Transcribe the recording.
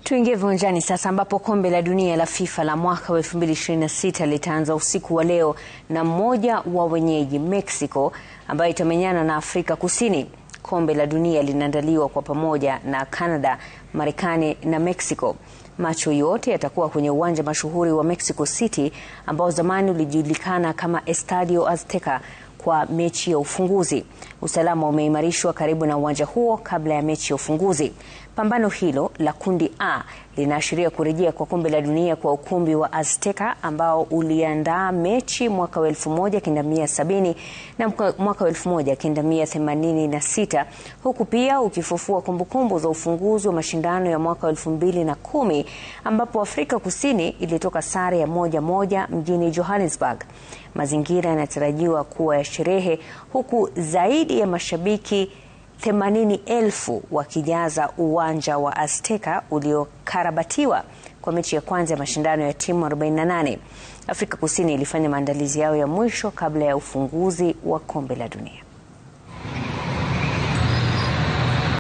Tuingie viwanjani sasa ambapo kombe la dunia la FIFA la mwaka wa 2026 litaanza usiku wa leo na mmoja wa wenyeji Mexico ambayo itamenyana na Afrika Kusini. Kombe la dunia linaandaliwa kwa pamoja na Canada, Marekani na Mexico. Macho yote yatakuwa kwenye uwanja mashuhuri wa Mexico City ambao zamani ulijulikana kama Estadio Azteca kwa mechi ya ufunguzi. Usalama umeimarishwa karibu na uwanja huo kabla ya mechi ya ufunguzi. Pambano hilo la kundi A linaashiria kurejea kwa kombe la dunia kwa ukumbi wa Azteca ambao uliandaa mechi mwaka wa 1970 na mwaka wa 1986, huku pia ukifufua kumbukumbu za ufunguzi wa mashindano ya mwaka wa 2010 ambapo Afrika Kusini ilitoka sare ya 1-1 mjini Johannesburg. Mazingira yanatarajiwa kuwa ya sherehe, huku zaidi ya mashabiki 80,000 wakijaza uwanja wa Azteca uliokarabatiwa kwa mechi ya kwanza ya mashindano ya timu 48. Afrika Kusini ilifanya maandalizi yao ya mwisho kabla ya ufunguzi wa kombe la dunia.